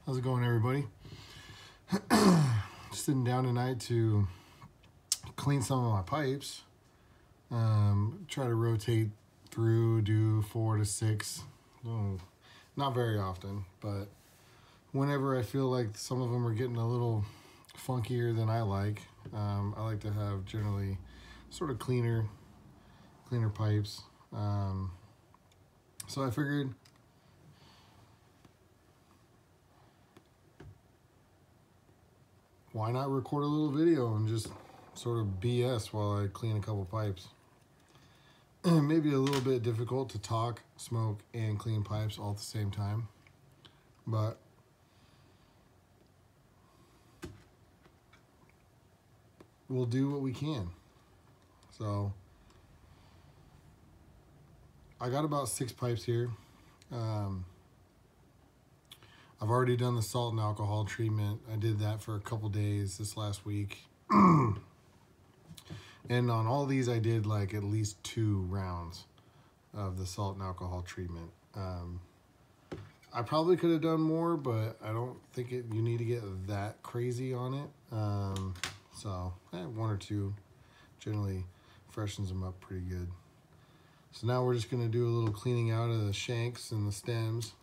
How's it going, everybody? Sitting down tonight to clean some of my pipes. Try to rotate through, do 4 to 6. Not very often, but whenever I feel like some of them are getting a little funkier than I like to have generally sort of cleaner pipes. So I figured why not record a little video and just sort of BS while I clean a couple pipes. Maybe a little bit difficult to talk, smoke, and clean pipes all at the same time, but we'll do what we can. So I got about 6 pipes here. I've already done the salt and alcohol treatment. I did that for a couple days this last week. And on all these, I did like at least 2 rounds of the salt and alcohol treatment. I probably could have done more, but I don't think you need to get that crazy on it. So 1 or 2 generally freshens them up pretty good. So now we're just gonna do a little cleaning out of the shanks and the stems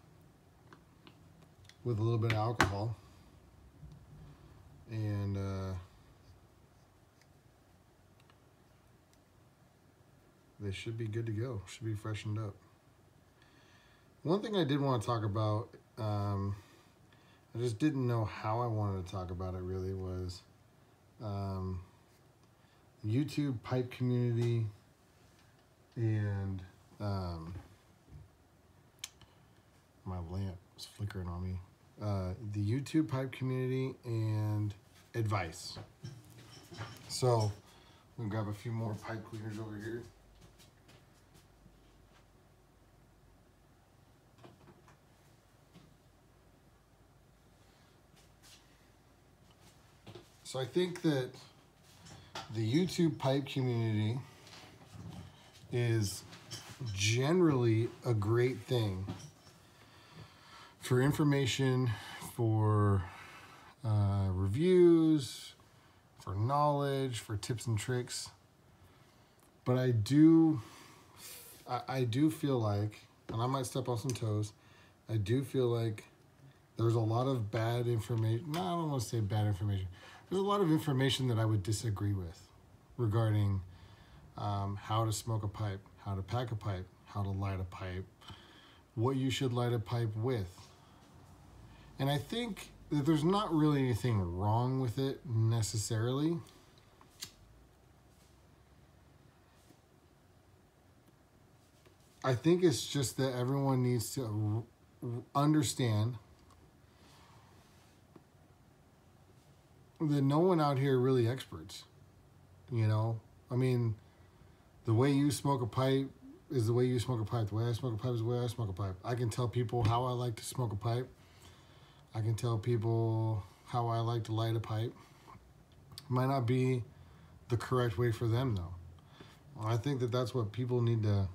with a little bit of alcohol. And they should be good to go, should be freshened up. One thing I did want to talk about, I just didn't know how I wanted to talk about it really, was YouTube pipe community and my lamp is flickering on me. The YouTube pipe community and advice. So I'm gonna grab a few more pipe cleaners over here. So I think that the YouTube pipe community is generally a great thing for information, for reviews, for knowledge, for tips and tricks. But I do feel like, and I might step on some toes, I do feel like there's a lot of bad information. No, I don't want to say bad information. There's a lot of information that I would disagree with regarding how to smoke a pipe, how to pack a pipe, how to light a pipe, what you should light a pipe with. And I think that there's not really anything wrong with it necessarily. I think it's just that everyone needs to understand that no one out here are really experts. You know, I mean, the way you smoke a pipe is the way you smoke a pipe. The way I smoke a pipe is the way I smoke a pipe. I can tell people how I like to smoke a pipe. I can tell people how I like to light a pipe. It might not be the correct way for them, though. I think that that's what people need to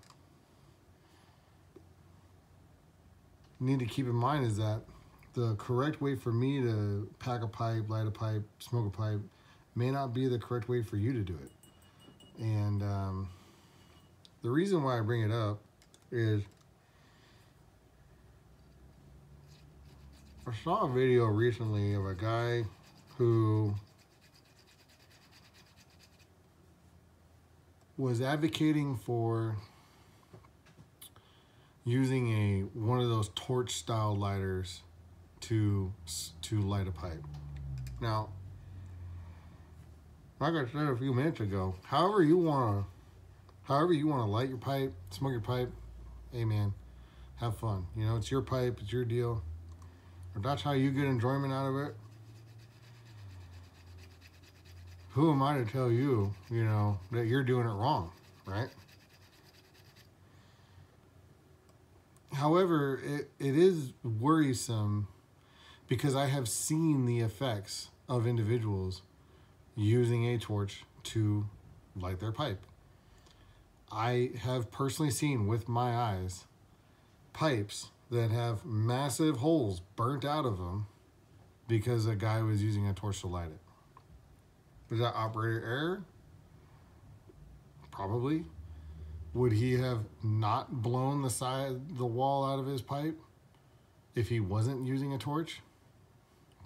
keep in mind, is that the correct way for me to pack a pipe, light a pipe, smoke a pipe may not be the correct way for you to do it. And the reason why I bring it up is I saw a video recently of a guy who was advocating for using one of those torch style lighters to light a pipe. Now, like I said a few minutes ago, however you want to light your pipe, smoke your pipe, hey man, have fun. You know, it's your pipe, it's your deal. If that's how you get enjoyment out of it, who am I to tell you, you know, that you're doing it wrong, right? However, it is worrisome because I have seen the effects of individuals using a torch to light their pipe. I have personally seen with my eyes pipes that have massive holes burnt out of them because a guy was using a torch to light it. Is that operator error? Probably. Would he have not blown the wall out of his pipe if he wasn't using a torch?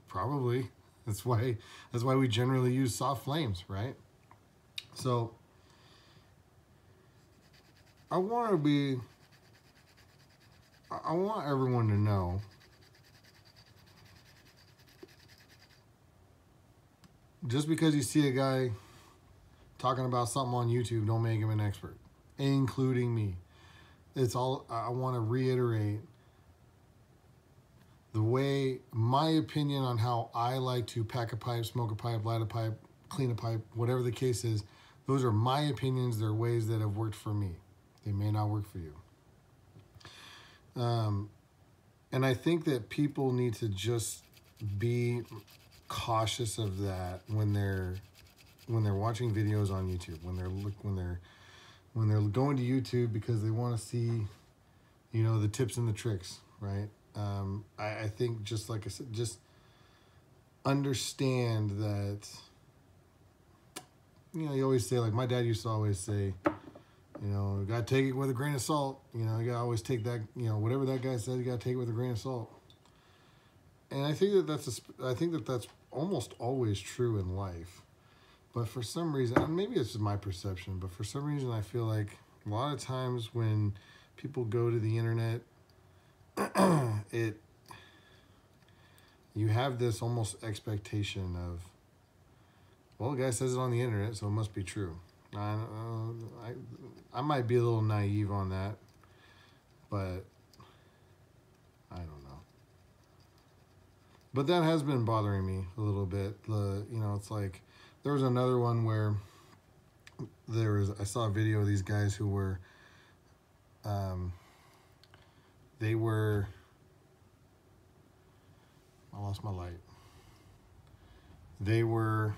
Probably. That's why we generally use soft flames, right? So I want everyone to know just because you see a guy talking about something on YouTube, don't make him an expert, including me. I want to reiterate the way, my opinion on how I like to pack a pipe, smoke a pipe, light a pipe, clean a pipe, whatever the case is. Those are my opinions. They're ways that have worked for me. They may not work for you. And I think that people need to just be cautious of that when they're watching videos on YouTube, when they're going to YouTube because they want to see, the tips and the tricks, right? I think, just like I said, just understand that, you always say, like my dad used to always say, you got to take it with a grain of salt. You got to always take that, whatever that guy said, you got to take it with a grain of salt. And I think that's almost always true in life. But for some reason, and maybe it's just my perception, but for some reason I feel like a lot of times when people go to the internet, you have this almost expectation of, well, the guy says it on the internet, so it must be true. I might be a little naive on that, but I don't know. But that has been bothering me a little bit. It's like there was another one where I saw a video of these guys who were, I lost my light. They were,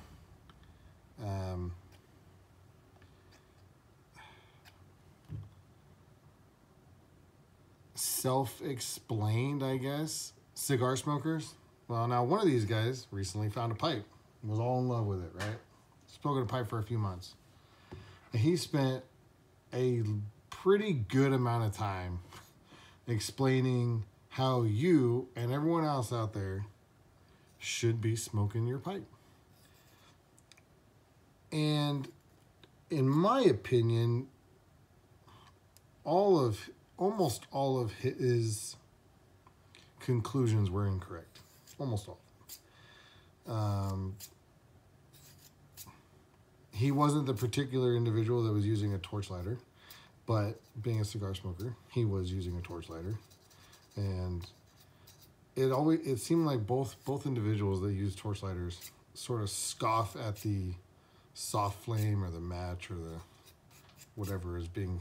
self-explained, I guess, cigar smokers. Well, now one of these guys recently found a pipe, was all in love with it, right? Smoking a pipe for a few months. And he spent a pretty good amount of time explaining how you and everyone else out there should be smoking your pipe. And in my opinion, almost all of his conclusions were incorrect. Almost all. He wasn't the particular individual that was using a torch lighter, but being a cigar smoker, he was using a torch lighter. And it seemed like both individuals that use torch lighters sort of scoff at the soft flame or the match or the whatever is being,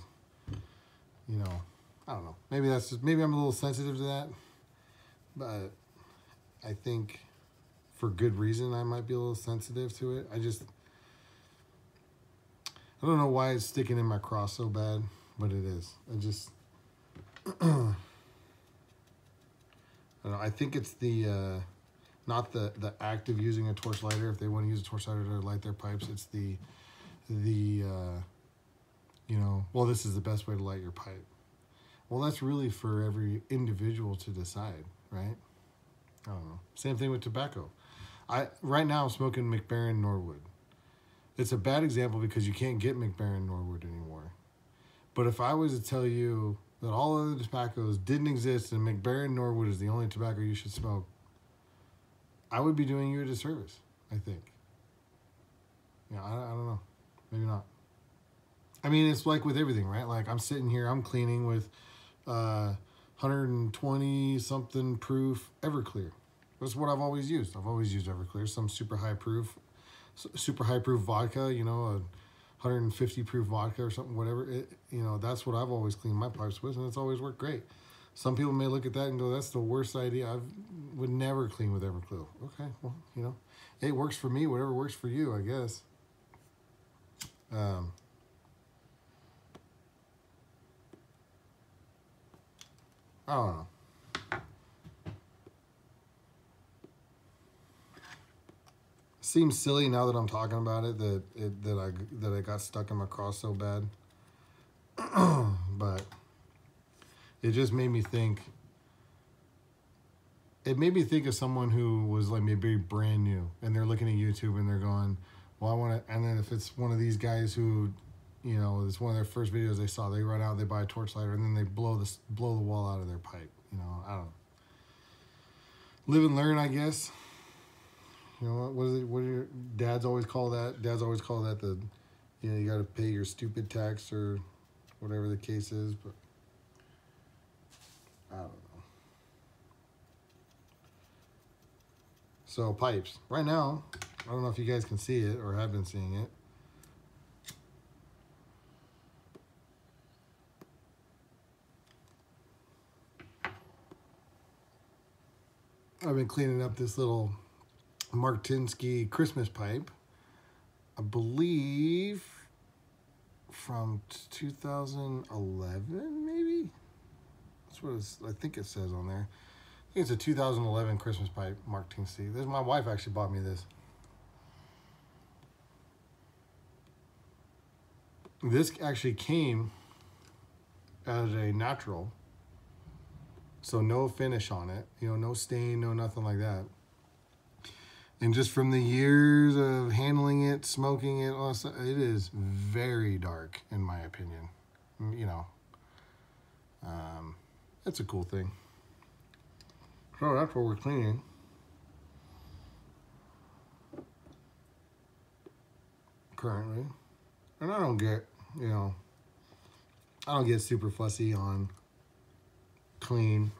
I don't know. Maybe I'm a little sensitive to that, but I think for good reason I might be a little sensitive to it. I don't know why it's sticking in my craw so bad, but it is. I don't know, I think it's not the act of using a torch lighter. If they want to use a torch lighter to light their pipes, it's well, this is the best way to light your pipe. Well, that's really for every individual to decide, right? I don't know. Same thing with tobacco. Right now I'm smoking McBaron Norwood. It's a bad example because you can't get McBaron Norwood anymore. But if I was to tell you that all other tobaccos didn't exist and McBaron Norwood is the only tobacco you should smoke, I would be doing you a disservice, I think. I don't know. Maybe not. I mean, it's like with everything, right? Like I'm sitting here, I'm cleaning with 120 something proof Everclear. That's what I've always used. I've always used Everclear, some super high proof vodka, a 150 proof vodka or something, whatever. That's what I've always cleaned my pipes with, and it's always worked great. Some people may look at that and go, that's the worst idea. I would never clean with Everclear. Okay, well, it works for me, whatever works for you, I guess. I don't know. Seems silly now that I'm talking about it that I got stuck in my cross so bad. But it just made me think. It made me think of someone who was like maybe brand new and they're looking at YouTube and they're going, well, I want to, and then if it's one of these guys who, you know, it's one of their first videos they saw, they run out, they buy a torch lighter, and then they blow the wall out of their pipe. You know, I don't know. Live and learn, I guess. You know, what is it? What do your dads always call that? Dads always call that the, you know, you got to pay your stupid tax or whatever the case is. But I don't know. So pipes. Right now, I don't know if you guys can see it or have been seeing it. I've been cleaning up this little Martinsky Christmas pipe. I believe from 2011, maybe? That's what I think it says on there. I think it's a 2011 Christmas pipe, Martinsky. This, my wife actually bought me this. This actually came as a natural. So no finish on it, you know, no stain, no nothing like that. And just from the years of handling it, smoking it, it is very dark, in my opinion. You know, that's a cool thing. So that's what we're cleaning. Currently. And I don't get, you know, I don't get super fussy on clean.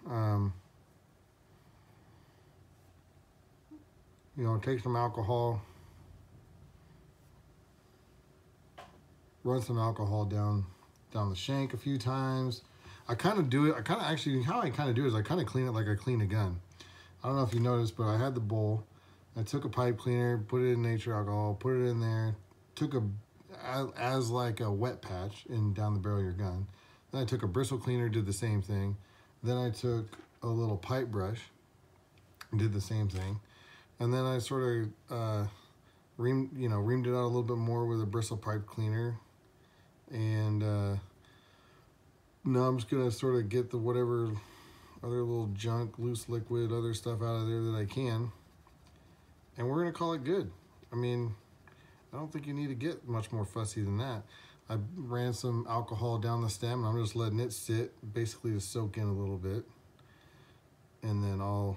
You know, take some alcohol, run some alcohol down the shank a few times. I kind of do it. How I kind of do it is I kind of clean it like I clean a gun. I don't know if you noticed, but I had the bowl. I took a pipe cleaner, put it in nature alcohol, put it in there, took as like a wet patch in down the barrel of your gun. Then I took a bristle cleaner, did the same thing. Then I took a little pipe brush, did the same thing. And then I sort of reamed it out a little bit more with a bristle pipe cleaner. And now I'm just gonna sort of get the whatever other little junk, loose liquid, other stuff out of there that I can. And we're gonna call it good. I mean, I don't think you need to get much more fussy than that. I ran some alcohol down the stem and I'm just letting it sit, basically to soak in a little bit. And then I'll,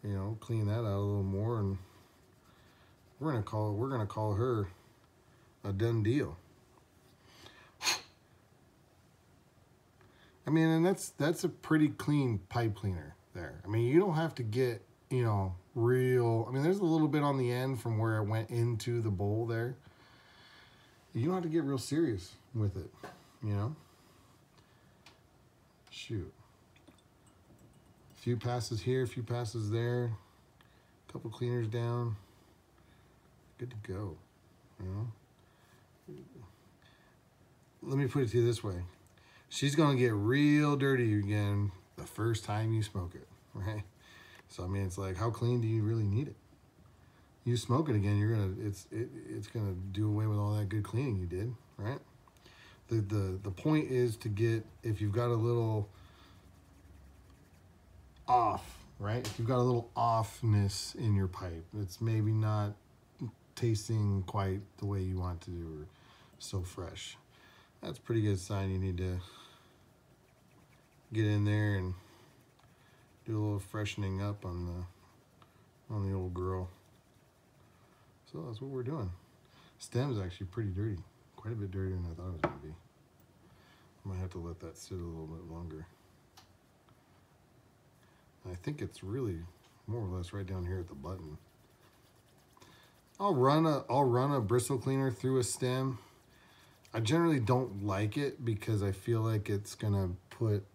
you know, clean that out a little more, and we're gonna call her a done deal. I mean, and that's a pretty clean pipe cleaner there. I mean, you don't have to get, you know, real. I mean, there's a little bit on the end from where it went into the bowl there. You don't have to get real serious with it, you know? Shoot. A few passes here, a few passes there, a couple cleaners down. Good to go, you know? Let me put it to you this way. She's gonna get real dirty again the first time you smoke it, right? So I mean, it's like, how clean do you really need it? You smoke it again, it's gonna do away with all that good cleaning you did, right? The point is to get, if you've got a little off, right? If you've got a little offness in your pipe, it's maybe not tasting quite the way you want to do, or so fresh. That's a pretty good sign you need to get in there and do a little freshening up on the old girl. So that's what we're doing. Stem's actually pretty dirty, quite a bit dirtier than I thought it was gonna be. I might have to let that sit a little bit longer. I think it's really more or less right down here at the button. I'll run a bristle cleaner through a stem. I generally don't like it because I feel like it's gonna put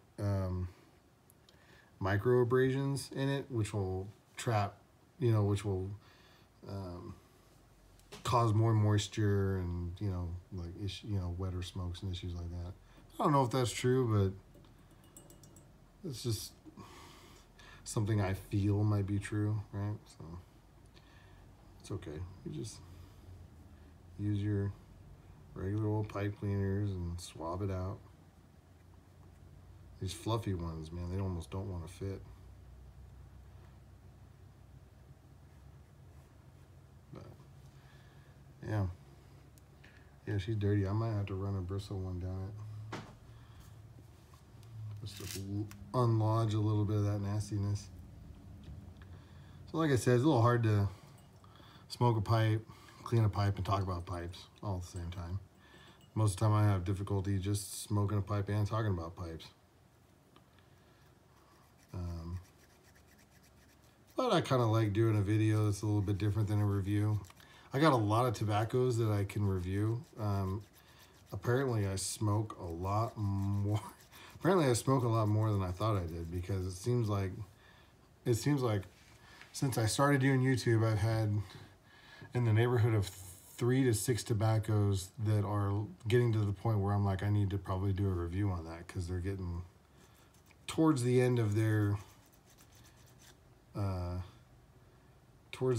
micro abrasions in it, which will trap, you know, which will cause more moisture and, you know, like wetter smokes and issues like that. I don't know if that's true, but it's just something I feel might be true, right? So It's okay. You just use your regular old pipe cleaners and swab it out. These fluffy ones, man, they almost don't want to fit. But yeah. Yeah, she's dirty. I might have to run a bristle one down it. Just to unlodge a little bit of that nastiness. So like I said, it's a little hard to smoke a pipe, clean a pipe, and talk about pipes all at the same time. Most of the time I have difficulty just smoking a pipe and talking about pipes. But I kind of like doing a video that's a little bit different than a review. I got a lot of tobaccos that I can review. Apparently I smoke a lot more. Apparently I smoke a lot more than I thought I did, because it seems like since I started doing YouTube, I've had in the neighborhood of 3 to 6 tobaccos that are getting to the point where I'm like, I need to probably do a review on that, because they're getting towards the end of their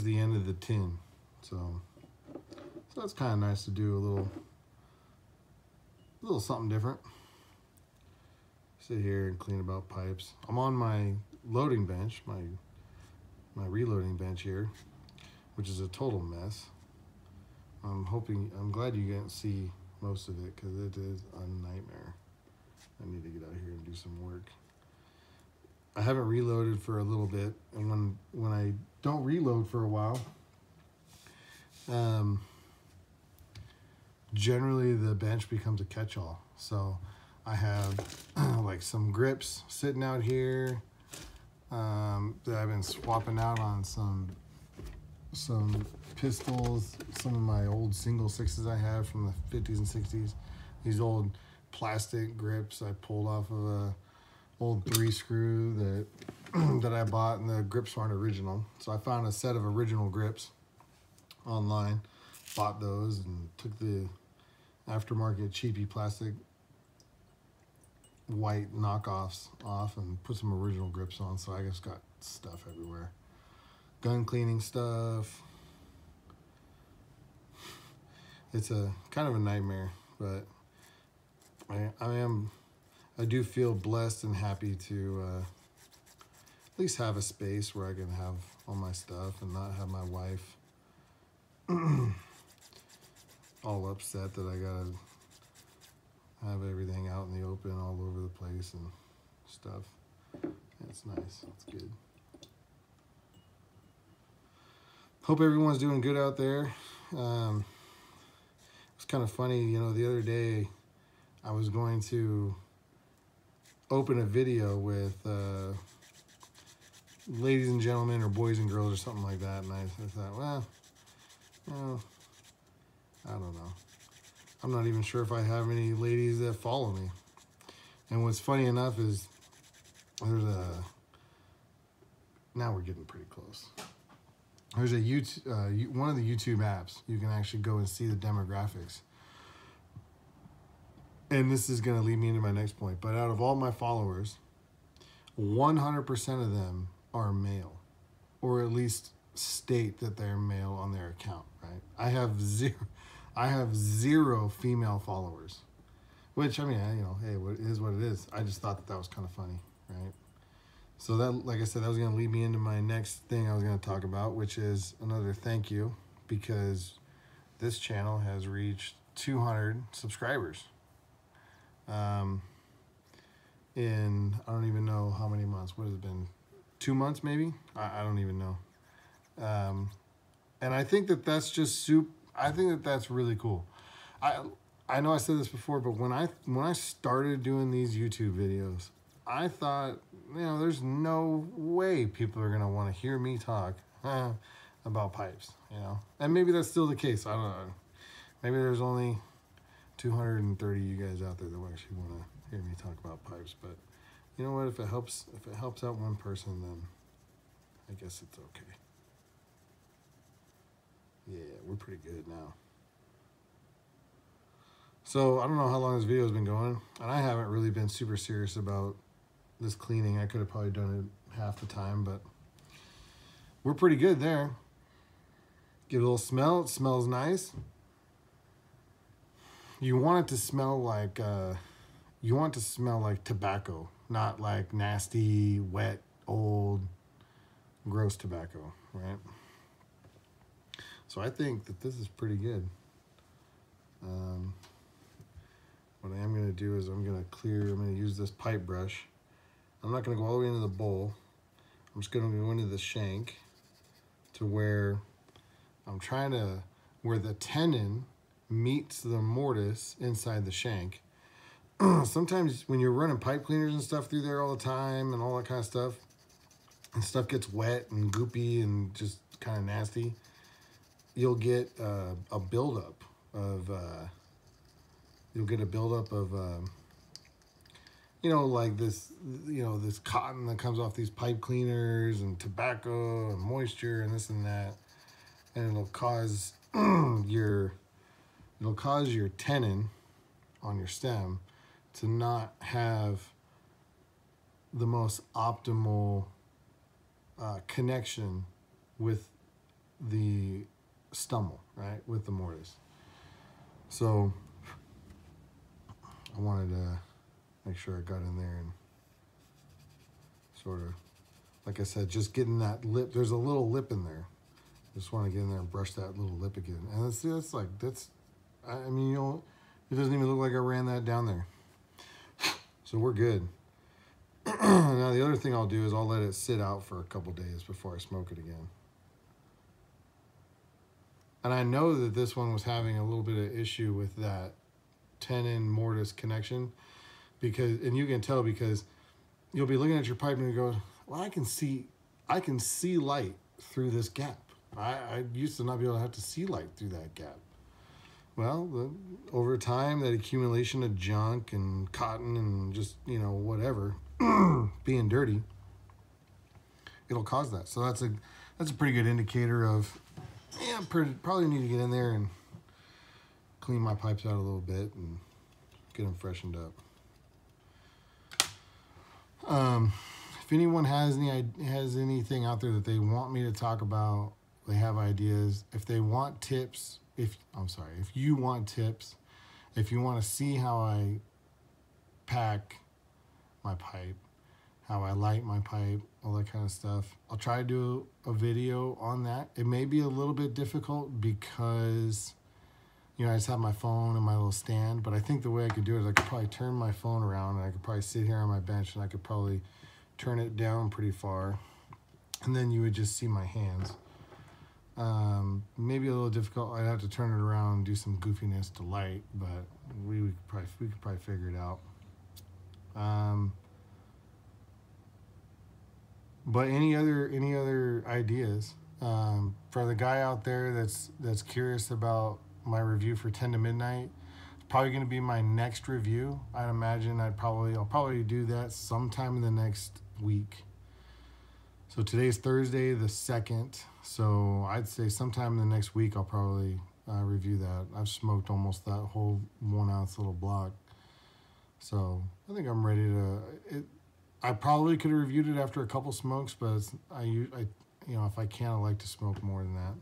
the tin. So that's kind of nice to do a little something different. Sit here and clean about pipes. I'm on my loading bench, my reloading bench here, which is a total mess. I'm glad you can't see most of it, because it is a nightmare. I need to get out here and do some work. I haven't reloaded for a little bit, and when I don't reload for a while, generally the bench becomes a catch-all. So I have like some grips sitting out here that I've been swapping out on some pistols, some of my old single sixes I have from the 50s and 60s. These old plastic grips I pulled off of a old 3-screw that I bought, and the grips aren't original. So I found a set of original grips online, bought those, and took the aftermarket cheapy plastic white knockoffs off and put some original grips on. So I just got stuff everywhere. Gun cleaning stuff. It's a kind of a nightmare, but I do feel blessed and happy to at least have a space where I can have all my stuff and not have my wife all upset that I gotta have everything out in the open all over the place and stuff. It's nice. It's good. Hope everyone's doing good out there. It's kind of funny, you know, the other day I was going to open a video with ladies and gentlemen, or boys and girls, or something like that, and I thought, well, you know, I don't know. I'm not even sure if I have any ladies that follow me. And what's funny enough is there's now we're getting pretty close. There's a YouTube, one of the YouTube apps, you can actually go and see the demographics. And this is going to lead me into my next point. But out of all my followers, 100% of them are male, or at least state that they're male on their account, right? I have zero female followers, which, I mean, you know, hey, it is what it is. I just thought that was kind of funny, right? So that, like I said, that was going to lead me into my next thing I was going to talk about, which is another thank you, because this channel has reached 200 subscribers. In, I don't even know how many months. What has it been? 2 months, maybe? I don't even know. And I think that that's just I think that that's really cool. I know I said this before, but when I started doing these YouTube videos, I thought, you know, there's no way people are gonna want to hear me talk about pipes, you know. And maybe that's still the case. I don't know. Maybe there's only 230 you guys out there that actually want to hear me talk about pipes. But you know what? If it helps out one person, then I guess it's okay. Yeah, we're pretty good now. So I don't know how long this video has been going, and I haven't really been super serious about this cleaning. I could have probably done it half the time, but we're pretty good there. Give it a little smell. It smells nice. You want it to smell like tobacco, not like nasty, wet, old, gross tobacco, right? So I think that this is pretty good. What I am going to do is I'm going to use this pipe brush. I'm not going to go all the way into the bowl. I'm just going to go into the shank to where where the tenon meets the mortise inside the shank. Sometimes when you're running pipe cleaners and stuff through there all the time and all that kind of stuff, and stuff gets wet and goopy and just kind of nasty, you'll get a buildup of like this, this cotton that comes off these pipe cleaners and tobacco and moisture and this and that, and it'll cause your tenon on your stem to not have the most optimal connection with the stummel, right, with the mortise. So I wanted to make sure I got in there and sort of, like I said, just getting that lip. There's a little lip in there. Just want to get in there and brush that little lip again. And it doesn't even look like I ran that down there. So we're good. Now the other thing I'll do is I'll let it sit out for a couple days before I smoke it again. And I know that this one was having a little bit of issue with that tenon mortise connection, and you can tell because you'll be looking at your pipe and you go, well, I can see light through this gap. I used to not be able to have to see light through that gap. Well, over time, that accumulation of junk and cotton and just, whatever, being dirty, it'll cause that. So that's a pretty good indicator of, probably need to get in there and clean my pipes out a little bit and get them freshened up. If anyone has anything out there that they want me to talk about, they have ideas, if they want tips, if you want tips, if you want to see how I pack my pipe, how I light my pipe, all that kind of stuff, I'll try to do a video on that. It may be a little bit difficult because, I just have my phone and my little stand, but I think the way I could do it is I could probably turn my phone around and I could probably sit here on my bench and I could probably turn it down pretty far, and then you would just see my hands. Maybe a little difficult. I'd have to turn it around and do some goofiness to light, but we could probably figure it out. But any other ideas for the guy out there that's curious about my review for 10 to Midnight? It's probably going to be my next review. I'd imagine I'll probably do that sometime in the next week. So today's Thursday the 2nd. So I'd say sometime in the next week I'll probably review that. I've smoked almost that whole 1 ounce little block. So I think I'm ready to. I probably could have reviewed it after a couple smokes, but if I can, I like to smoke more than that.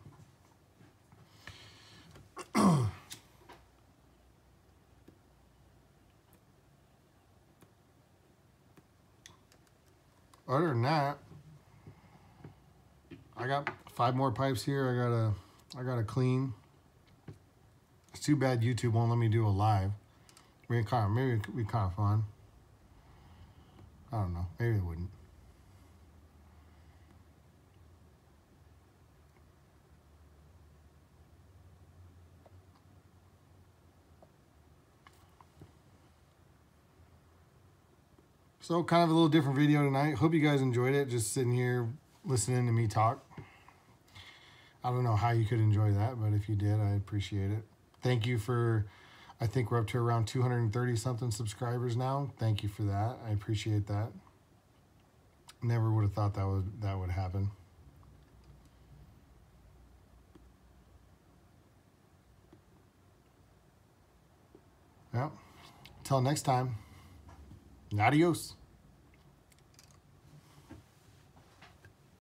Other than that, I got 5 more pipes here. I gotta clean. It's too bad YouTube won't let me do a live. Maybe it could be kind of fun. I don't know. Maybe it wouldn't. So kind of a little different video tonight. Hope you guys enjoyed it. Just sitting here listening to me talk. I don't know how you could enjoy that, but if you did, I appreciate it. Thank you for, I think we're up to around 230 something subscribers now. Thank you for that. I appreciate that. Never would have thought that would happen. Well, until next time. Adios.